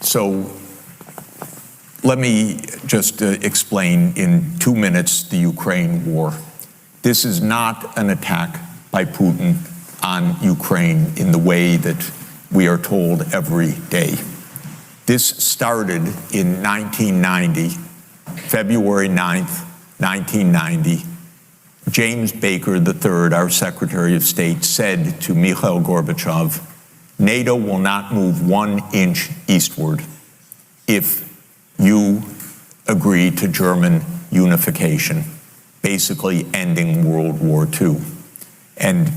So let me just explain in 2 minutes the Ukraine war. This is not an attack by Putin on Ukraine in the way that we are told every day. This started in 1990, February 9th, 1990. James Baker III, our Secretary of State, said to Mikhail Gorbachev, NATO will not move 1 inch eastward if you agree to German unification, basically ending World War II. And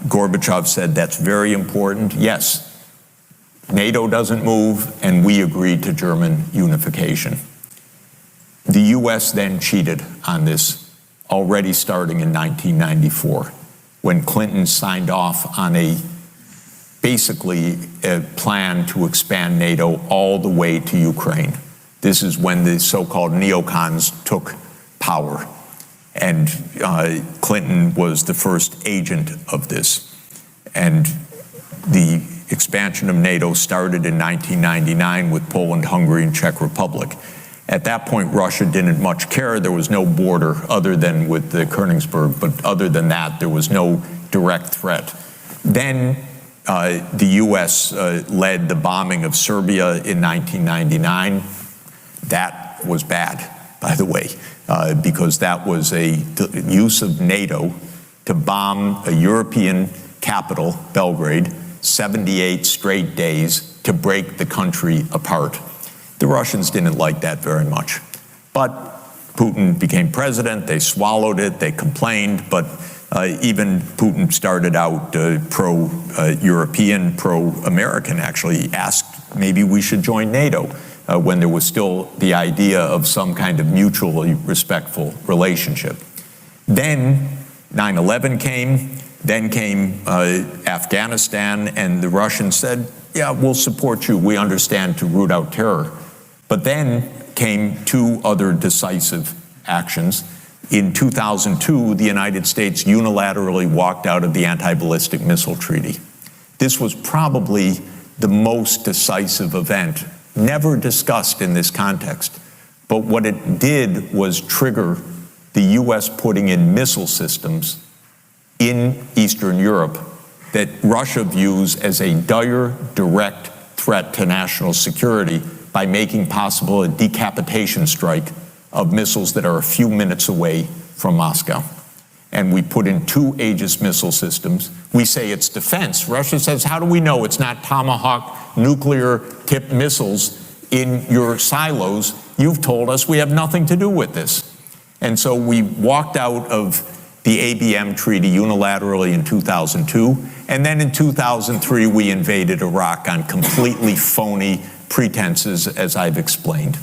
Gorbachev said, that's very important. Yes, NATO doesn't move, and we agreed to German unification. The US then cheated on this, already starting in 1994, when Clinton signed off on basically a plan to expand NATO all the way to Ukraine. This is when the so-called neocons took power, and Clinton was the first agent of this. And the expansion of NATO started in 1999 with Poland, Hungary, and Czech Republic. At that point, Russia didn't much care. There was no border other than with the Königsberg, but other than that, there was no direct threat. Then the US led the bombing of Serbia in 1999. That was bad, by the way, because that was a use of NATO to bomb a European capital, Belgrade, 78 straight days to break the country apart. The Russians didn't like that very much. But Putin became president, they swallowed it, they complained, but even Putin started out pro-European, pro-American, actually asked maybe we should join NATO when there was still the idea of some kind of mutually respectful relationship. Then 9/11 came, then came Afghanistan, and the Russians said, yeah, we'll support you, we understand, to root out terror. But then came 2 other decisive actions. In 2002, the United States unilaterally walked out of the Anti-Ballistic Missile Treaty. This was probably the most decisive event, never discussed in this context. But what it did was trigger the US putting in missile systems in Eastern Europe that Russia views as a dire, direct threat to national security by making possible a decapitation strike of missiles that are a few minutes away from Moscow. And we put in 2 Aegis missile systems. We say it's defense. Russia says, how do we know it's not Tomahawk nuclear-tipped missiles in your silos? You've told us we have nothing to do with this. And so we walked out of the ABM treaty unilaterally in 2002, and then in 2003 we invaded Iraq on completely phony pretenses, as I've explained.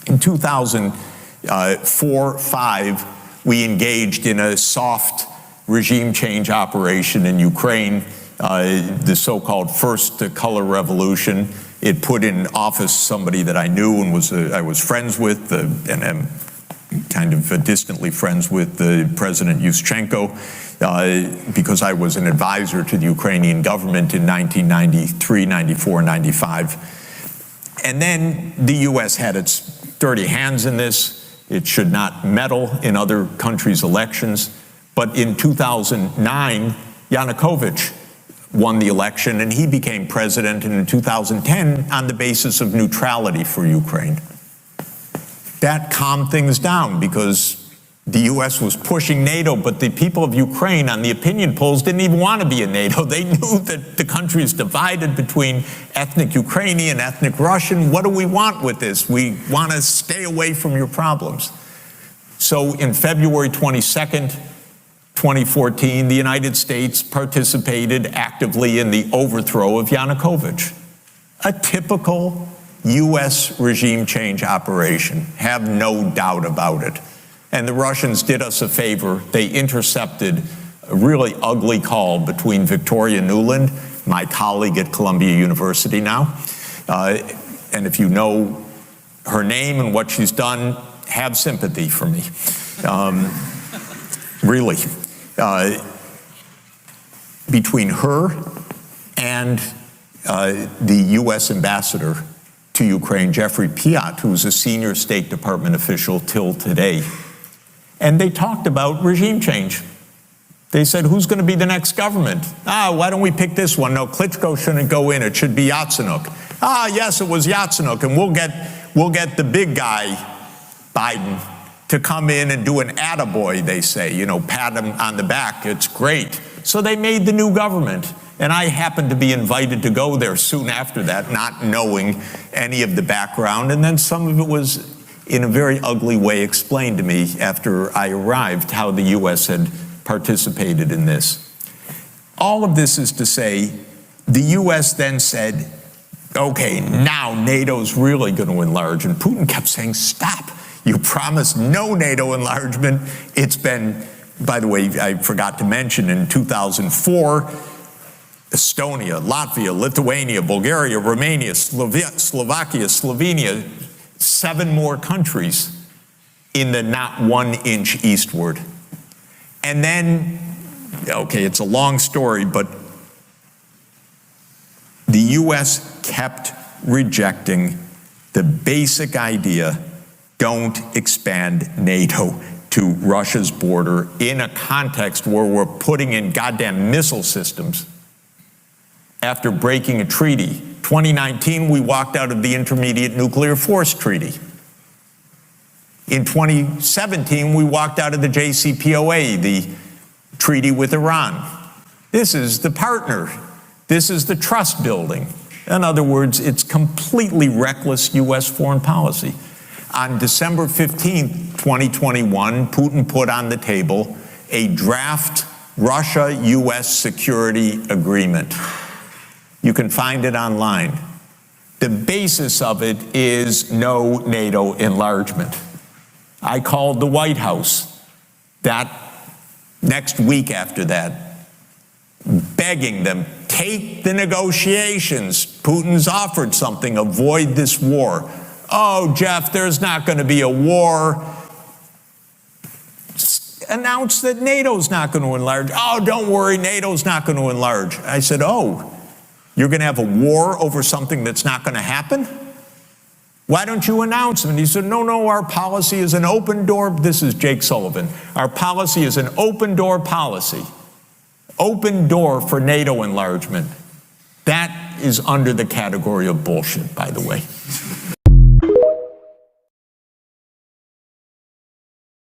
In 2004-05, we engaged in a soft regime change operation in Ukraine, the so-called First Color Revolution. It put in office somebody that I knew and I was friends with, and am kind of distantly friends with President Yushchenko, because I was an advisor to the Ukrainian government in 1993, 94, 95. And then the US had its dirty hands in this. It should not meddle in other countries' elections. But in 2009, Yanukovych won the election and he became president, and in 2010 on the basis of neutrality for Ukraine. That calmed things down because the US was pushing NATO, but the people of Ukraine on the opinion polls didn't even want to be in NATO. They knew that the country is divided between ethnic Ukrainian, ethnic Russian. What do we want with this? We want to stay away from your problems. So in February 22nd, 2014, the United States participated actively in the overthrow of Yanukovych. A typical US regime change operation, have no doubt about it. And the Russians did us a favor. They intercepted a really ugly call between Victoria Nuland, my colleague at Columbia University now, and if you know her name and what she's done, have sympathy for me. Really. Between her and the U.S. ambassador to Ukraine, Jeffrey Piot, who's a senior State Department official till today. And they talked about regime change. They said, who's going to be the next government? Why don't we pick this one? No, Klitschko shouldn't go in. It should be Yatsenyuk. Yes, it was Yatsenyuk, and we'll get the big guy, Biden, to come in and do an attaboy, they say, pat him on the back. It's great. So they made the new government. And I happened to be invited to go there soon after that, not knowing any of the background. And then some of it was, in a very ugly way, explained to me after I arrived, how the U.S. had participated in this. All of this is to say, the U.S. then said, okay, now NATO's really going to enlarge. And Putin kept saying, stop. You promised no NATO enlargement. It's been, by the way, I forgot to mention, in 2004, Estonia, Latvia, Lithuania, Bulgaria, Romania, Slovakia, Slovenia, 7 more countries in the not 1 inch eastward. And then, okay, it's a long story, but the U.S. kept rejecting the basic idea, don't expand NATO to Russia's border in a context where we're putting in goddamn missile systems. After breaking a treaty, 2019, we walked out of the Intermediate Nuclear Force Treaty. In 2017, we walked out of the JCPOA, the treaty with Iran. This is the partner. This is the trust building. In other words, it's completely reckless U.S. foreign policy. On December 15, 2021, Putin put on the table a draft Russia-U.S. security agreement. You can find it online. The basis of it is no NATO enlargement. I called the White House that next week after that, begging them, take the negotiations. Putin's offered something, avoid this war. Oh, Jeff, there's not going to be a war. Announce that NATO's not going to enlarge. Oh, don't worry, NATO's not going to enlarge. I said, oh, you're going to have a war over something that's not going to happen? Why don't you announce it? And he said, no, our policy is an open door. This is Jake Sullivan. Our policy is an open door policy. Open door for NATO enlargement. That is under the category of bullshit, by the way.